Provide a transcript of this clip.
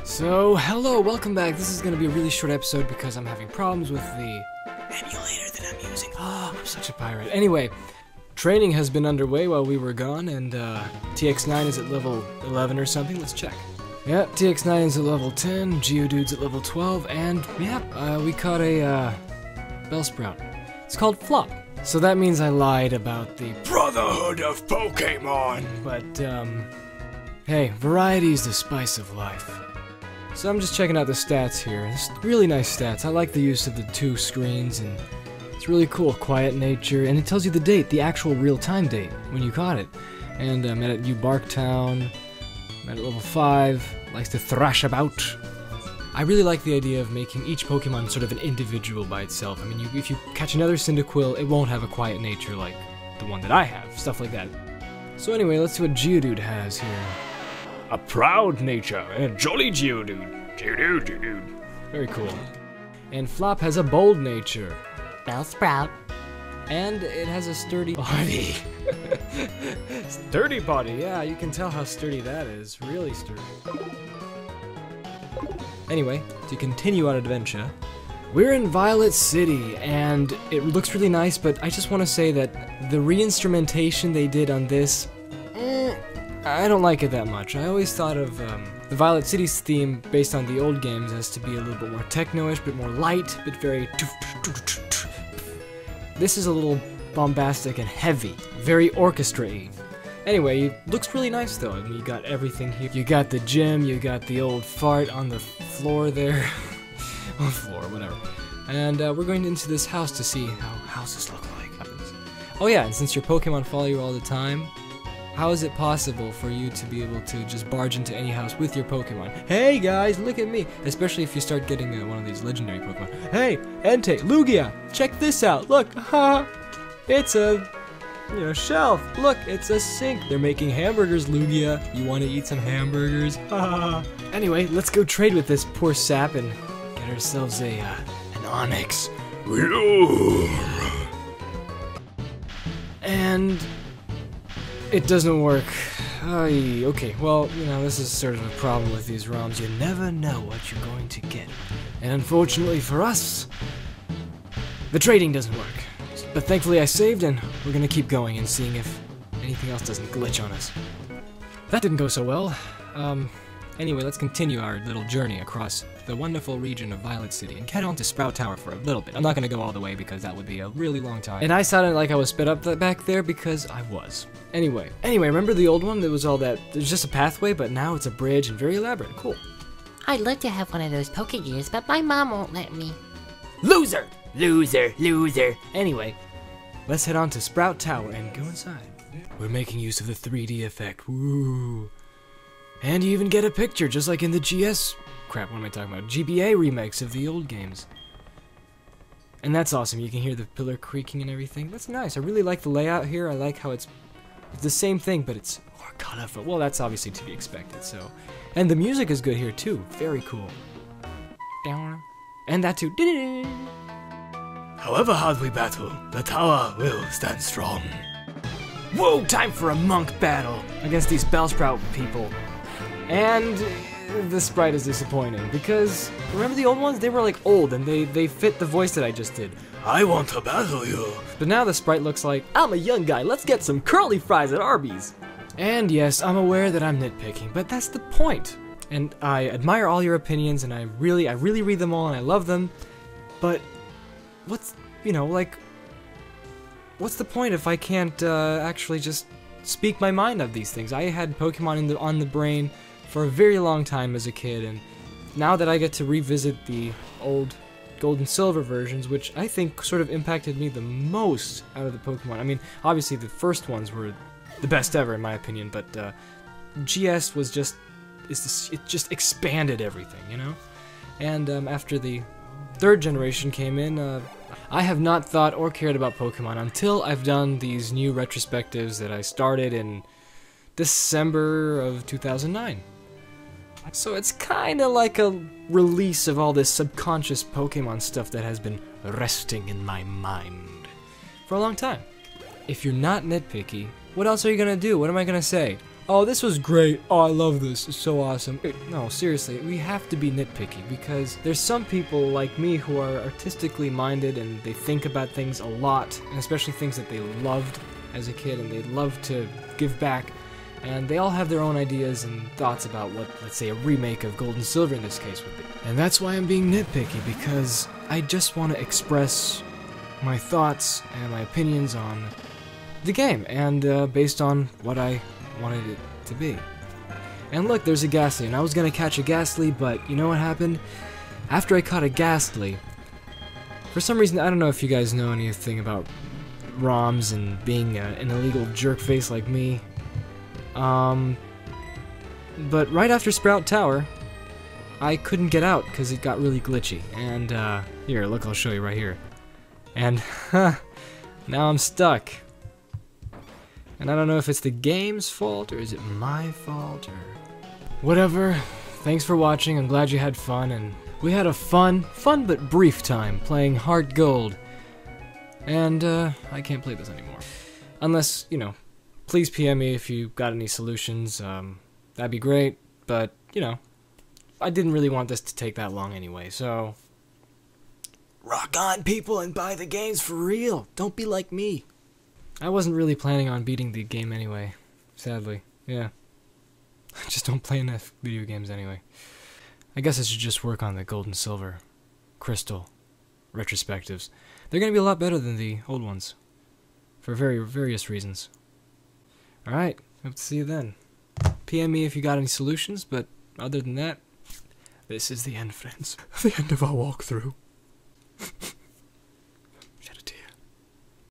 So, hello, welcome back. This is going to be a really short episode because I'm having problems with the emulator that I'm using. Oh, I'm such a pirate. Anyway, training has been underway while we were gone, and TX9 is at level 11 or something. Let's check. Yeah, TX9 is at level 10, Geodude's at level 12, and yeah, we caught a Bellsprout. It's called Flop. So that means I lied about the Brotherhood of Pokemon. But, hey, variety is the spice of life. So I'm just checking out the stats here. It's really nice stats. I like the use of the two screens, and it's really cool. Quiet nature, and it tells you the date, the actual real-time date when you caught it. And I'm at New Barktown. I'm at level 5. Likes to thrash about. I really like the idea of making each Pokemon sort of an individual by itself. I mean, if you catch another Cyndaquil, it won't have a quiet nature like the one that I have. Stuff like that. So anyway, let's see what Geodude has here. A proud nature and a jolly Geodude. Geodude. Very cool. And Flop has a bold nature. Bellsprout. And it has a sturdy body. Sturdy body, yeah, you can tell how sturdy that is. Really sturdy. Anyway, to continue our adventure, we're in Violet City, and it looks really nice, but I just want to say that the re-instrumentation they did on this, I don't like it that much. I always thought of the Violet City's theme based on the old games as to be a little bit more techno-ish, bit more light, bit very... This is a little bombastic and heavy, very orchestra-y. Anyway, it looks really nice though. I mean, you got everything here. You got the gym, you got the old fart on the floor there. On the floor, whatever. And we're going into this house to see how houses look like. Oh yeah, and since your Pokemon follow you all the time, how is it possible for you to be able to just barge into any house with your Pokemon? Hey guys, look at me! Especially if you start getting one of these legendary Pokemon. Hey, Entei, Lugia, check this out! Look, haha! It's a, shelf. Look, it's a sink. They're making hamburgers, Lugia. You want to eat some hamburgers? Haha! Anyway, let's go trade with this poor sap and get ourselves an Onix. And... it doesn't work. Okay, well, this is sort of a problem with these ROMs. You never know what you're going to get. And unfortunately for us, the trading doesn't work. But thankfully I saved, and we're gonna keep going and seeing if anything else doesn't glitch on us. That didn't go so well. Anyway, let's continue our little journey across the wonderful region of Violet City and head on to Sprout Tower for a little bit. I'm not gonna go all the way because that would be a really long time. And I sounded like I was sped up back there because I was. Anyway, remember the old one? There was all that, there's just a pathway, but now it's a bridge and very elaborate. Cool. I'd love to have one of those Pokegears, but my mom won't let me. Loser! Loser! Loser! Anyway, let's head on to Sprout Tower and go inside. We're making use of the 3D effect. Woo! And you even get a picture, just like in the what am I talking about? GBA remakes of the old games. And that's awesome. You can hear the pillar creaking and everything. That's nice. I really like the layout here. I like how it's the same thing, but it's more colorful. Well, that's obviously to be expected, so. And the music is good here, too. Very cool. And that, too. However hard we battle, the tower will stand strong. Whoa, time for a monk battle against these Bellsprout people. And the sprite is disappointing because remember the old ones? They were like old and they fit the voice that I just did. I want to battle you. But now the sprite looks like, I'm a young guy, let's get some curly fries at Arby's. And yes, I'm aware that I'm nitpicking, but that's the point. And I admire all your opinions and I really read them all and I love them. But what's the point if I can't actually just speak my mind of these things? I had Pokemon on the brain for a very long time as a kid, and now that I get to revisit the old Gold and Silver versions, which I think sort of impacted me the most out of the Pokemon. I mean, obviously the first ones were the best ever in my opinion, but GS was it just expanded everything, And after the third generation came in, I have not thought or cared about Pokemon until I've done these new retrospectives that I started in December of 2009. So it's kinda like a release of all this subconscious Pokemon stuff that has been resting in my mind for a long time. If you're not nitpicky, what else are you gonna do? What am I gonna say? oh, this was great. Oh, I love this. It's so awesome. No, seriously, we have to be nitpicky because there's some people like me who are artistically minded and they think about things a lot, and especially things that they loved as a kid and they'd love to give back. And they all have their own ideas and thoughts about what, let's say, a remake of Gold and Silver in this case would be. And that's why I'm being nitpicky, because I just want to express my thoughts and my opinions on the game, and based on what I wanted it to be. And look, there's a Ghastly, and I was going to catch a Ghastly, but you know what happened? After I caught a Ghastly, for some reason, I don't know if you guys know anything about ROMs and being an illegal jerkface like me, but right after Sprout Tower, I couldn't get out because it got really glitchy. And here, look, I'll show you right here. And now I'm stuck. And I don't know if it's the game's fault or is it my fault or whatever. Thanks for watching. I'm glad you had fun, and we had a fun but brief time playing HeartGold. And I can't play this anymore. Unless, you know, please PM me if you got any solutions. That'd be great, but, you know, I didn't really want this to take that long anyway, so rock on, people, and buy the games for real. Don't be like me. I wasn't really planning on beating the game anyway, sadly. Yeah. I just don't play enough video games anyway. I guess I should just work on the Gold and Silver, Crystal, retrospectives. They're gonna be a lot better than the old ones, for various reasons. Alright, hope to see you then. PM me if you got any solutions, but other than that, this is the end, friends. The end of our walkthrough.